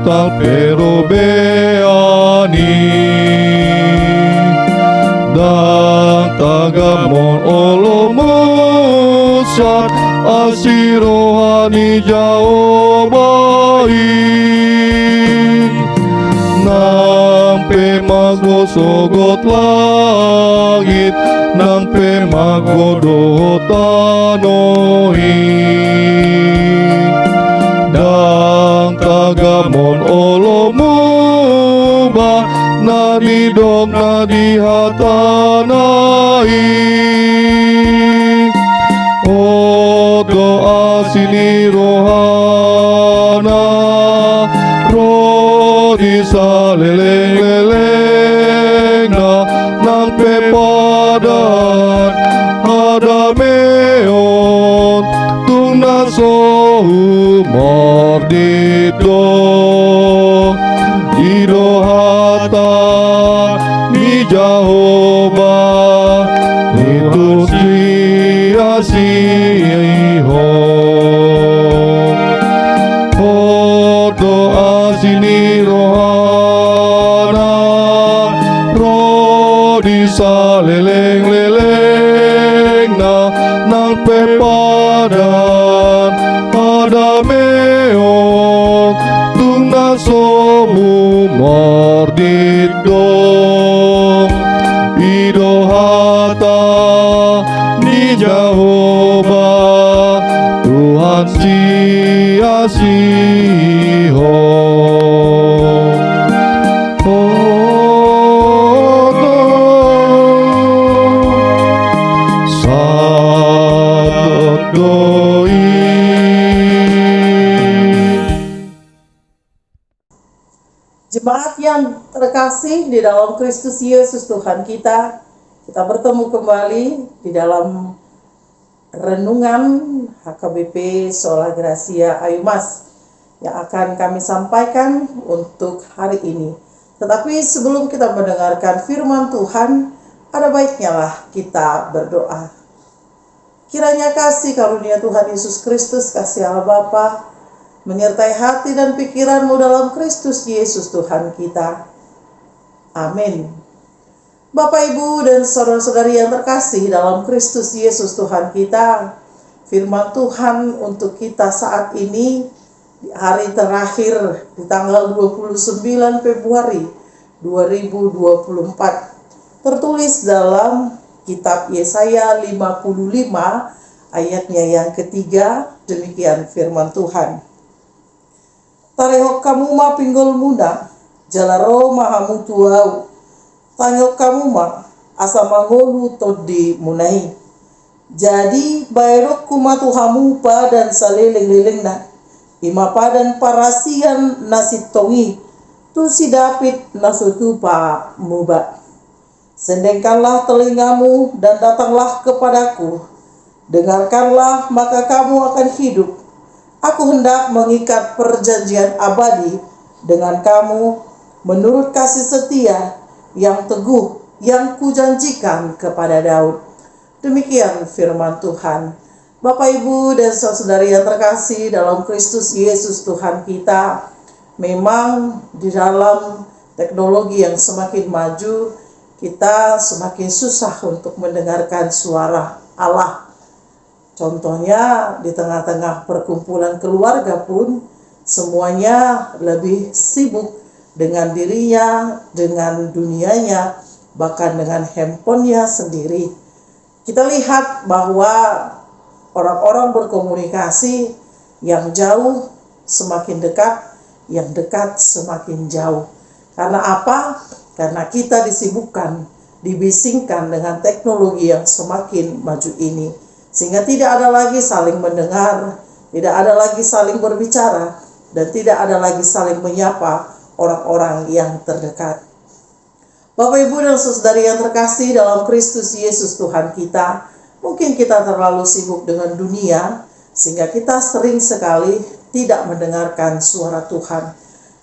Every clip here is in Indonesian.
tal perobeani dan tagamon olomosat asirohani jauh baik nampe magosogot langit nampe magodot tanohi dang tagamon olomoba nadidog nadihatanai odo asini rohana rodi saleleng-leleng nang pepadan adameon tung nasohu mordito idohata ni Jehovah itu sia-siho odo asini rohana rodi saleleng-leleng nang pepadan adameon tung nasomu mordito idohata ni Jehovah Tuhan sia-siho Jemaat yang terkasih di dalam Kristus Yesus Tuhan kita bertemu kembali di dalam renungan HKBP Sola Gracia Ayumas yang akan kami sampaikan untuk hari ini. Tetapi sebelum kita mendengarkan firman Tuhan, ada baiknya lah kita berdoa. Kiranya kasih karunia Tuhan Yesus Kristus, kasih Allah Bapa, menyertai hati dan pikiranmu dalam Kristus Yesus Tuhan kita. Amin. Bapak, Ibu, dan saudara-saudari yang terkasih dalam Kristus Yesus Tuhan kita, firman Tuhan untuk kita saat ini, di hari terakhir, di tanggal 29 Februari 2024, tertulis dalam kitab Yesaya 55, ayatnya yang ketiga, demikian firman Tuhan. Tarehok kamu ma pinggol muda, jalaro mahamutuau. Tanyok kamu ma asa mangolu todi munai. Jadi bayrok kumatu hamupa dan saleleng-leleng na. Ima padan parasian nasi tongi. Tu si David nasutupa muba. Sendengkanlah telingamu dan datanglah kepadaku. Dengarkanlah maka kamu akan hidup. Aku hendak mengikat perjanjian abadi dengan kamu menurut kasih setia yang teguh yang kujanjikan kepada Daud. Demikian firman Tuhan. Bapak, Ibu, dan saudari yang terkasih dalam Kristus Yesus Tuhan kita, memang di dalam teknologi yang semakin maju, kita semakin susah untuk mendengarkan suara Allah. Contohnya di tengah-tengah perkumpulan keluarga pun semuanya lebih sibuk dengan dirinya, dengan dunianya, bahkan dengan handphonenya sendiri. Kita lihat bahwa orang-orang berkomunikasi yang jauh semakin dekat, yang dekat semakin jauh. Karena apa? Karena kita disibukkan, dibisingkan dengan teknologi yang semakin maju ini. Sehingga tidak ada lagi saling mendengar, tidak ada lagi saling berbicara, dan tidak ada lagi saling menyapa orang-orang yang terdekat. Bapak, Ibu, dan saudari yang terkasih dalam Kristus Yesus Tuhan kita, mungkin kita terlalu sibuk dengan dunia, sehingga kita sering sekali tidak mendengarkan suara Tuhan.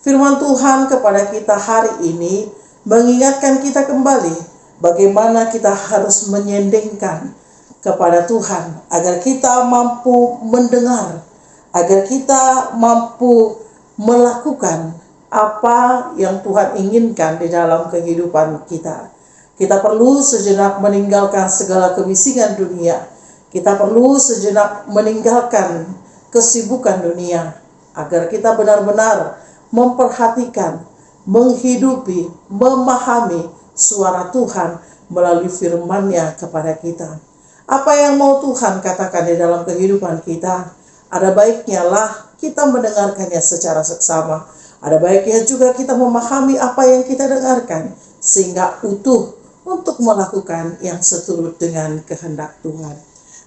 Firman Tuhan kepada kita hari ini mengingatkan kita kembali bagaimana kita harus menyendengkan kepada Tuhan agar kita mampu mendengar, agar kita mampu melakukan apa yang Tuhan inginkan di dalam kehidupan kita. Kita perlu sejenak meninggalkan segala kebisingan dunia. Kita perlu sejenak meninggalkan kesibukan dunia, agar kita benar-benar memperhatikan, menghidupi, memahami suara Tuhan melalui firman-Nya kepada kita. Apa yang mau Tuhan katakan di dalam kehidupan kita, ada baiknya lah kita mendengarkannya secara seksama. Ada baiknya juga kita memahami apa yang kita dengarkan, sehingga utuh untuk melakukan yang seturut dengan kehendak Tuhan.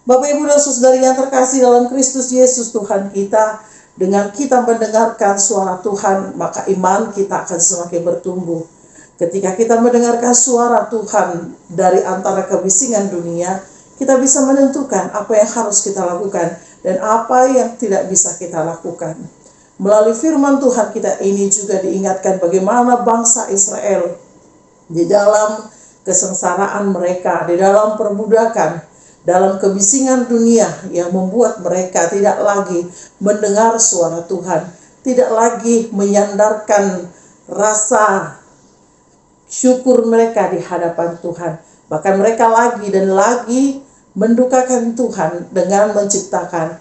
Bapak, Ibu, dan Saudari yang terkasih dalam Kristus Yesus Tuhan kita, dengan kita mendengarkan suara Tuhan, maka iman kita akan semakin bertumbuh. Ketika kita mendengarkan suara Tuhan dari antara kebisingan dunia, kita bisa menentukan apa yang harus kita lakukan dan apa yang tidak bisa kita lakukan. Melalui firman Tuhan kita ini juga diingatkan bagaimana bangsa Israel di dalam kesengsaraan mereka, di dalam perbudakan, dalam kebisingan dunia yang membuat mereka tidak lagi mendengar suara Tuhan, tidak lagi menyandarkan rasa syukur mereka di hadapan Tuhan. Bahkan mereka lagi dan lagi mendukakan Tuhan dengan menciptakan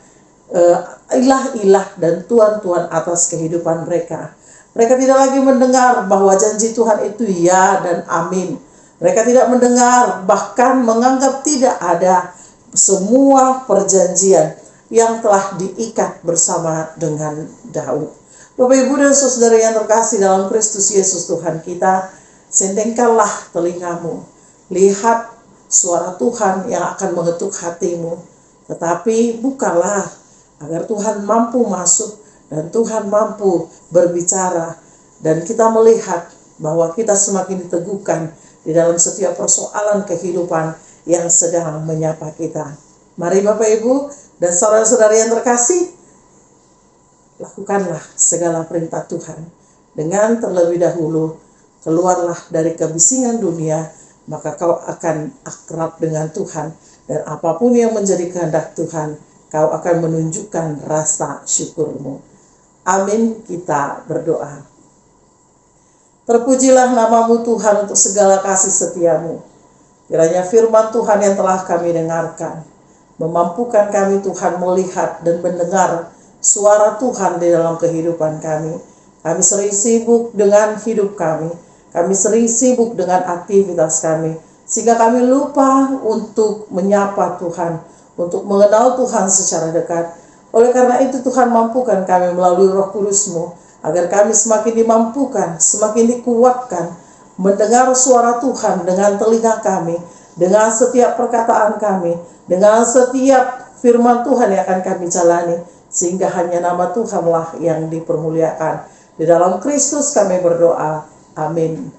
ilah-ilah dan tuan-tuan atas kehidupan mereka. Mereka tidak lagi mendengar bahwa janji Tuhan itu ya dan amin. Mereka tidak mendengar, bahkan menganggap tidak ada semua perjanjian yang telah diikat bersama dengan Daud. Bapak, Ibu, dan Saudara yang terkasih dalam Kristus Yesus Tuhan kita, sendengkanlah telingamu, lihat suara Tuhan yang akan mengetuk hatimu, tetapi bukalah agar Tuhan mampu masuk dan Tuhan mampu berbicara, dan kita melihat bahwa kita semakin diteguhkan di dalam setiap persoalan kehidupan yang sedang menyapa kita. Mari Bapak, Ibu, dan saudara-saudari yang terkasih, lakukanlah segala perintah Tuhan dengan terlebih dahulu keluarlah dari kebisingan dunia, maka kau akan akrab dengan Tuhan, dan apapun yang menjadi kehendak Tuhan, kau akan menunjukkan rasa syukurmu. Amin. Kita berdoa. Terpujilah namamu Tuhan untuk segala kasih setiamu. Kiranya firman Tuhan yang telah kami dengarkan memampukan kami Tuhan melihat dan mendengar suara Tuhan di dalam kehidupan kami. Kami sering sibuk dengan hidup kami. Kami sering sibuk dengan aktivitas kami, sehingga kami lupa untuk menyapa Tuhan, untuk mengenal Tuhan secara dekat. Oleh karena itu Tuhan mampukan kami melalui Roh Kudus-Mu, agar kami semakin dimampukan, semakin dikuatkan, mendengar suara Tuhan dengan telinga kami, dengan setiap perkataan kami, dengan setiap firman Tuhan yang akan kami jalani, sehingga hanya nama Tuhanlah yang dipermuliakan. Di dalam Kristus kami berdoa. Amin.